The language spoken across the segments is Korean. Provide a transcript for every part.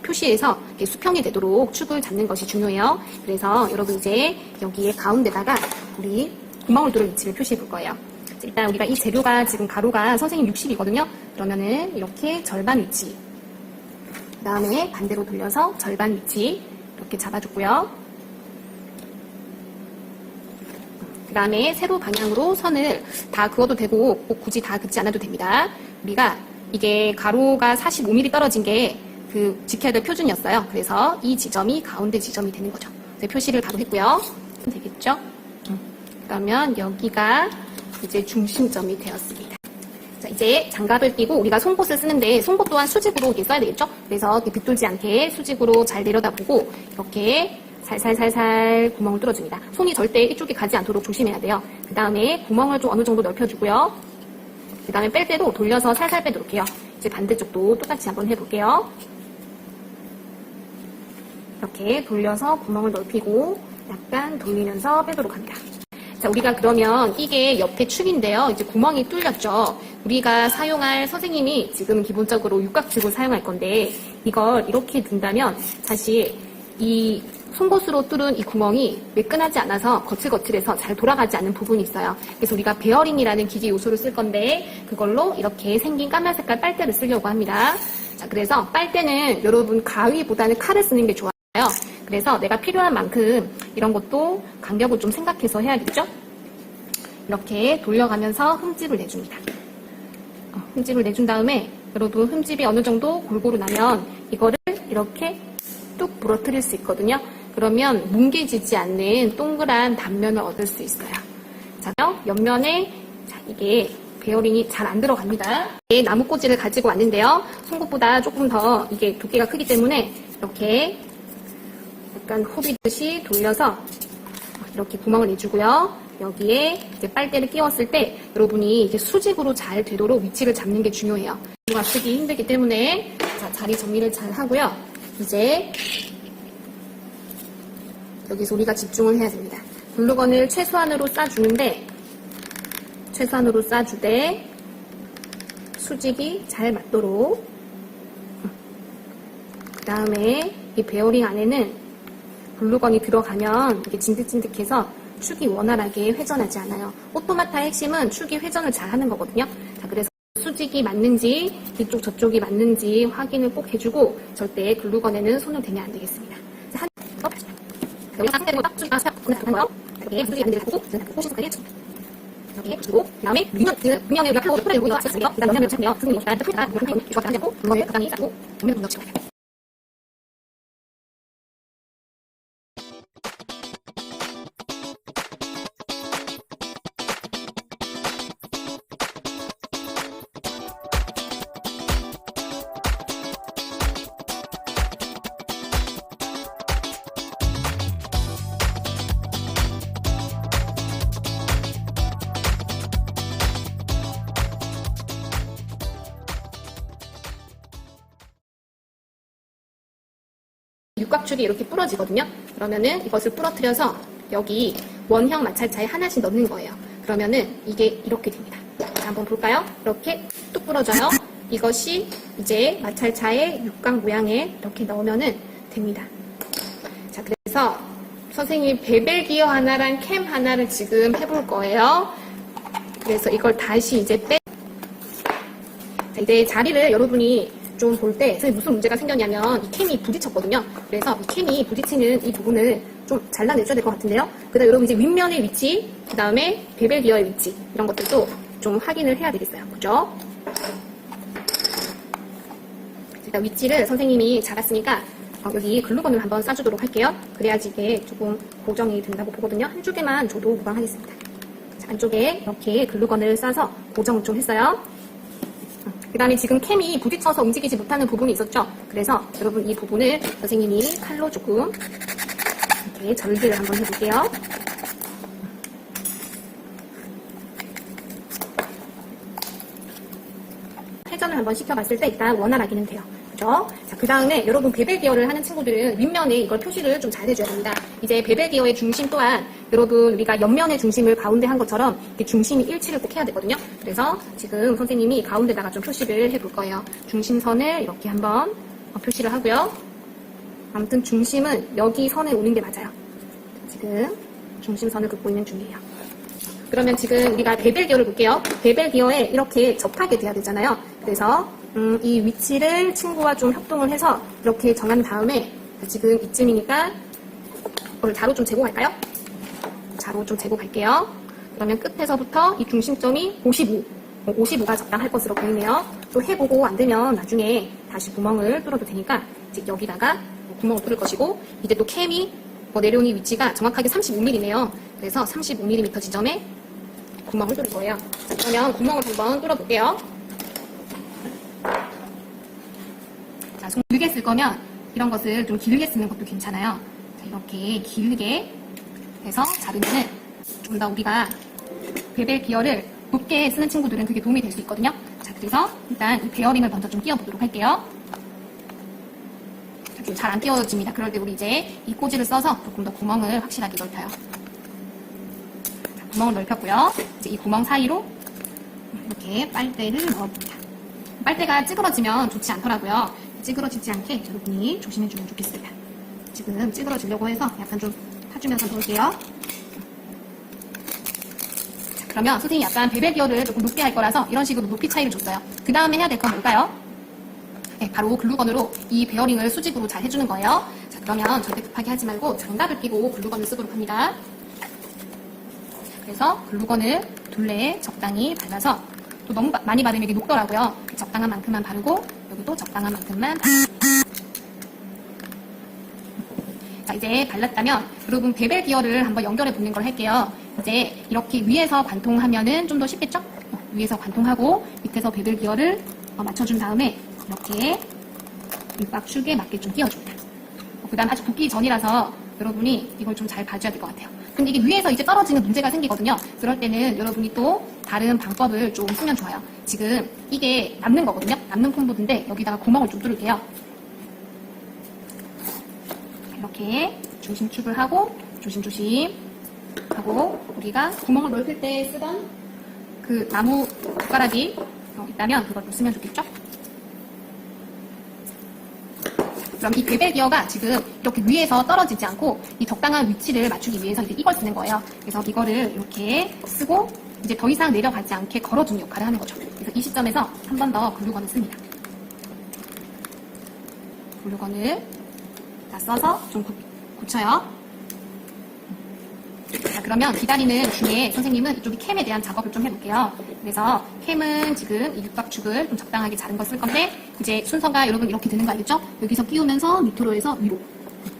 표시해서 수평이 되도록 축을 잡는 것이 중요해요. 그래서 여러분 이제 여기에 가운데다가 우리 구멍을 뚫을 위치를 표시해 볼 거예요. 일단 우리가 이 재료가 지금 가로가 선생님 60이거든요. 그러면은 이렇게 절반 위치, 그 다음에 반대로 돌려서 절반 위치 이렇게 잡아줬고요. 그 다음에 세로 방향으로 선을 다 그어도 되고 꼭 굳이 다 긋지 않아도 됩니다. 우리가 이게 가로가 45mm 떨어진 게 그 지켜야 될 표준이었어요. 그래서 이 지점이 가운데 지점이 되는 거죠. 그래서 표시를 바로 했고요. 되겠죠? 그러면 여기가 이제 중심점이 되었습니다. 자, 이제 장갑을 끼고 우리가 송곳을 쓰는데 송곳 또한 수직으로 이렇게 써야 되겠죠? 그래서 이렇게 빗돌지 않게 수직으로 잘 내려다보고 이렇게 살살살살 구멍을 뚫어줍니다. 손이 절대 이쪽에 가지 않도록 조심해야 돼요. 그 다음에 구멍을 좀 어느 정도 넓혀주고요. 그 다음에 뺄 때도 돌려서 살살 빼도록 해요. 이제 반대쪽도 똑같이 한번 해볼게요. 이렇게 돌려서 구멍을 넓히고 약간 돌리면서 빼도록 합니다. 자, 우리가 그러면 이게 옆에 축인데요. 이제 구멍이 뚫렸죠. 우리가 사용할 선생님이 지금 기본적으로 육각축을 사용할 건데 이걸 이렇게 둔다면 사실 이 송곳으로 뚫은 이 구멍이 매끈하지 않아서 거칠거칠해서 잘 돌아가지 않는 부분이 있어요. 그래서 우리가 베어링이라는 기계 요소를 쓸 건데 그걸로 이렇게 생긴 까만 색깔 빨대를 쓰려고 합니다. 자, 그래서 빨대는 여러분 가위보다는 칼을 쓰는 게 좋아요. 그래서 내가 필요한 만큼 이런 것도 간격을 좀 생각해서 해야겠죠? 이렇게 돌려가면서 흠집을 내줍니다. 흠집을 내준 다음에 여러분 흠집이 어느 정도 골고루 나면 이거를 이렇게 뚝 부러뜨릴 수 있거든요. 그러면 뭉개지지 않는 동그란 단면을 얻을 수 있어요. 자, 옆면에 이게 베어링이 잘 안 들어갑니다. 나무꽂이를 가지고 왔는데요. 송곳보다 조금 더 이게 두께가 크기 때문에 이렇게 약간 호비듯이 돌려서 이렇게 구멍을 내주고요. 여기에 이제 빨대를 끼웠을 때 여러분이 이게 수직으로 잘 되도록 위치를 잡는 게 중요해요. 맞추기 힘들기 때문에 자, 자리 정리를 잘 하고요. 이제 여기서 우리가 집중을 해야 됩니다. 글루건을 최소한으로 싸주는데 최소한으로 싸주되 수직이 잘 맞도록 그 다음에 이 베어링 안에는 글루건이 들어가면 이게 진득진득해서 축이 원활하게 회전하지 않아요. 오토마타의 핵심은 축이 회전을 잘 하는 거거든요. 자, 그래서 수직이 맞는지 이쪽 저쪽이 맞는지 확인을 꼭 해주고 절대 글루건에는 손을 대면 안 되겠습니다. 자, 여기 상태로 딱 수직이 맞고요. 여기 수직이 안 되고 호신까지 여기 그리고 그다음에 분명히 우리가 칼로 풀어내고 이거 있어요. 그다음 영양을 찾으면 선생님이 일단 풀다가 이거 안 되고 이거를 적당히 짜고 몸에 공격 치고 육각축이 이렇게 부러지거든요. 그러면은 이것을 부러뜨려서 여기 원형 마찰차에 하나씩 넣는 거예요. 그러면은 이게 이렇게 됩니다. 자, 한번 볼까요? 이렇게 뚝 부러져요. 이것이 이제 마찰차에 육각 모양에 이렇게 넣으면은 됩니다. 자, 그래서 선생님이 베벨 기어 하나랑 캠 하나를 지금 해볼 거예요. 그래서 이걸 다시 이제 자, 이제 자리를 여러분이 좀 볼 때 선생님 무슨 문제가 생겼냐면 이 캠이 부딪혔거든요. 그래서 이 캠이 부딪히는 이 부분을 좀 잘라내줘야 될 것 같은데요. 그 다음 여러분 이제 윗면의 위치, 그 다음에 베벨 기어의 위치 이런 것들도 좀 확인을 해야 되겠어요. 그죠? 일단 위치를 선생님이 잡았으니까 여기 글루건을 한번 싸주도록 할게요. 그래야지 이게 조금 고정이 된다고 보거든요. 한쪽에만 줘도 무방하겠습니다. 자, 안쪽에 이렇게 글루건을 싸서 고정을 좀 했어요. 그 다음에 지금 캠이 부딪혀서 움직이지 못하는 부분이 있었죠. 그래서 여러분 이 부분을 선생님이 칼로 조금 이렇게 절개를 한번 해볼게요. 회전을 한번 시켜봤을 때 일단 원활하기는 돼요. 그죠? 자, 그 다음에 여러분 베벨 기어를 하는 친구들은 윗면에 이걸 표시를 좀 잘 해줘야 됩니다. 이제 베벨 기어의 중심 또한 여러분 우리가 옆면의 중심을 가운데 한 것처럼 이렇게 중심이 일치를 꼭 해야 되거든요. 그래서 지금 선생님이 가운데다가 좀 표시를 해볼 거예요. 중심선을 이렇게 한번 표시를 하고요. 아무튼 중심은 여기 선에 오는 게 맞아요. 지금 중심선을 긋고 있는 중이에요. 그러면 지금 우리가 베벨 기어를 볼게요. 베벨 기어에 이렇게 접하게 돼야 되잖아요. 그래서 이 위치를 친구와 좀 협동을 해서 이렇게 정한 다음에 지금 이쯤이니까 이걸 자로 좀 재고 갈까요? 자로 좀 재고 갈게요. 그러면 끝에서부터 이 중심점이 55. 55가 적당할 것으로 보이네요. 또 해보고 안 되면 나중에 다시 구멍을 뚫어도 되니까 이제 여기다가 구멍을 뚫을 것이고, 이제 또 캠이 내려오는 위치가 정확하게 35mm네요. 그래서 35mm 지점에 구멍을 뚫을 거예요. 자, 그러면 구멍을 한번 뚫어볼게요. 자, 좀 길게 쓸 거면 이런 것을 좀 길게 쓰는 것도 괜찮아요. 자, 이렇게 길게 해서 자르면은 좀 더 우리가 베벨 기어를 높게 쓰는 친구들은 그게 도움이 될 수 있거든요. 자, 그래서 일단 이 베어링을 먼저 좀 끼워보도록 할게요. 좀 잘 안 끼워집니다. 그럴 때 우리 이제 이 꽂이를 써서 조금 더 구멍을 확실하게 넓혀요. 자, 구멍을 넓혔고요. 이제 이 구멍 사이로 이렇게 빨대를 넣어봅니다. 빨대가 찌그러지면 좋지 않더라고요. 찌그러지지 않게 여러분이 조심해주면 좋겠습니다. 지금 찌그러지려고 해서 약간 좀 타주면서 넣을게요. 그러면 선생님이 약간 베벨 기어를 조금 높게 할 거라서 이런 식으로 높이 차이를 줬어요. 그 다음에 해야 될 건 뭘까요? 네, 바로 글루건으로 이 베어링을 수직으로 잘 해주는 거예요. 자, 그러면 절대 급하게 하지 말고 장갑을 끼고 글루건을 쓰도록 합니다. 그래서 글루건을 둘레에 적당히 발라서, 또 너무 많이 바르면 이게 녹더라고요. 적당한 만큼만 바르고 여기도 적당한 만큼만 자, 이제 발랐다면 여러분 베벨 기어를 한번 연결해 보는 걸 할게요. 이제 이렇게 위에서 관통하면은 좀 더 쉽겠죠? 위에서 관통하고 밑에서 베벨 기어를 맞춰준 다음에 이렇게 밑박축에 맞게 좀 끼워줍니다. 그 다음 아직 붓기 전이라서 여러분이 이걸 좀 잘 봐줘야 될 것 같아요. 근데 이게 위에서 이제 떨어지는 문제가 생기거든요. 그럴 때는 여러분이 또 다른 방법을 좀 쓰면 좋아요. 지금 이게 남는 거거든요. 남는 콤보드인데 여기다가 구멍을 좀 뚫을게요. 이렇게 중심축을 하고 조심조심 하고, 우리가 구멍을 넓힐 때 쓰던 그 나무 젓가락이 있다면 그걸 좀 쓰면 좋겠죠? 그럼 이 베벨 기어가 지금 이렇게 위에서 떨어지지 않고 이 적당한 위치를 맞추기 위해서 이제 이걸 쓰는 거예요. 그래서 이거를 이렇게 쓰고 이제 더 이상 내려가지 않게 걸어주는 역할을 하는 거죠. 그래서 이 시점에서 한 번 더 글루건을 씁니다. 글루건을 다 써서 좀 굳혀요. 자, 그러면 기다리는 중에 선생님은 이쪽이 캠에 대한 작업을 좀 해볼게요. 그래서 캠은 지금 이 육박축을 좀 적당하게 자른 걸 쓸 건데, 이제 순서가 여러분 이렇게 되는 거 알겠죠? 여기서 끼우면서 밑으로 해서 위로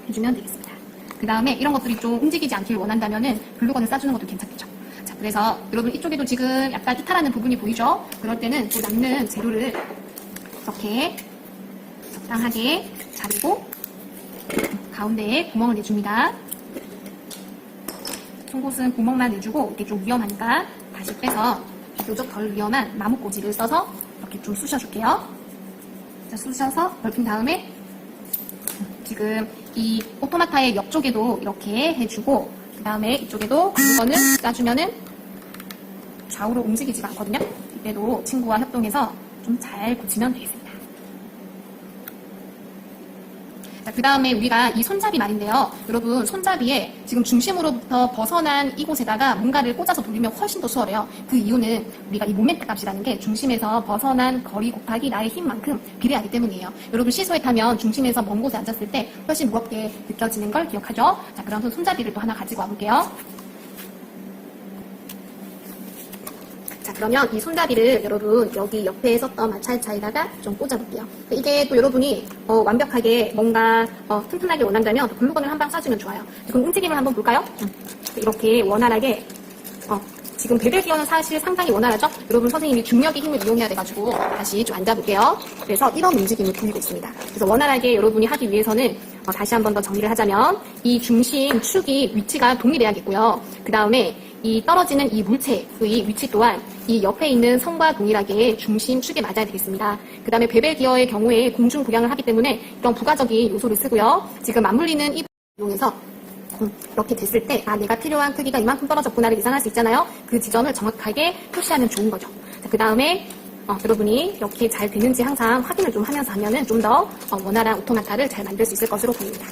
해주면 되겠습니다. 그 다음에 이런 것들이 좀 움직이지 않길 원한다면은 글루건을 싸주는 것도 괜찮겠죠? 자, 그래서 여러분 이쪽에도 지금 약간 이탈하는 부분이 보이죠? 그럴 때는 또 남는 재료를 이렇게 적당하게 자르고 가운데에 구멍을 내줍니다. 송곳은 구멍만 내주고 이게 좀 위험하니까 다시 빼서 비교적 덜 위험한 나무꽂이를 써서 이렇게 좀 쑤셔줄게요. 자, 쑤셔서 넓힌 다음에 지금 이 오토마타의 옆쪽에도 이렇게 해주고, 그 다음에 이쪽에도 글루건을 짜주면은 좌우로 움직이지가 않거든요. 이때도 친구와 협동해서 좀 잘 굳히면 되겠습니다. 그 다음에 우리가 이 손잡이 말인데요. 여러분 손잡이에 지금 중심으로부터 벗어난 이곳에다가 뭔가를 꽂아서 돌리면 훨씬 더 수월해요. 그 이유는 우리가 이 모멘트 값이라는 게 중심에서 벗어난 거리 곱하기 나의 힘만큼 비례하기 때문이에요. 여러분 시소에 타면 중심에서 먼 곳에 앉았을 때 훨씬 무겁게 느껴지는 걸 기억하죠? 자, 그럼 손잡이를 또 하나 가지고 와볼게요. 자, 그러면 이 손잡이를 여러분 여기 옆에 썼던 마찰차에다가 좀 꽂아볼게요. 이게 또 여러분이 완벽하게 뭔가 튼튼하게 원한다면 글루건을 한 방 쏴주면 좋아요. 그럼 움직임을 한번 볼까요? 이렇게 원활하게 지금 베벨 기어는 사실 상당히 원활하죠? 여러분 선생님이 중력의 힘을 이용해야 돼가지고 다시 좀 앉아볼게요. 그래서 이런 움직임을 보이고 있습니다. 그래서 원활하게 여러분이 하기 위해서는 다시 한 번 더 정리를 하자면 이 중심 축이 위치가 동일해야겠고요. 그 다음에 이 떨어지는 이 물체의 위치 또한 이 옆에 있는 선과 동일하게 중심 축에 맞아야 되겠습니다. 그 다음에 베벨 기어의 경우에 공중 부양을 하기 때문에 이런 부가적인 요소를 쓰고요. 지금 맞물리는 이 이용해서 이렇게 됐을 때 내가 필요한 크기가 이만큼 떨어졌구나를 예상할 수 있잖아요. 그 지점을 정확하게 표시하면 좋은 거죠. 그 다음에 여러분이 이렇게 잘 되는지 항상 확인을 좀 하면서 하면은 좀 더 원활한 오토마타를 잘 만들 수 있을 것으로 보입니다.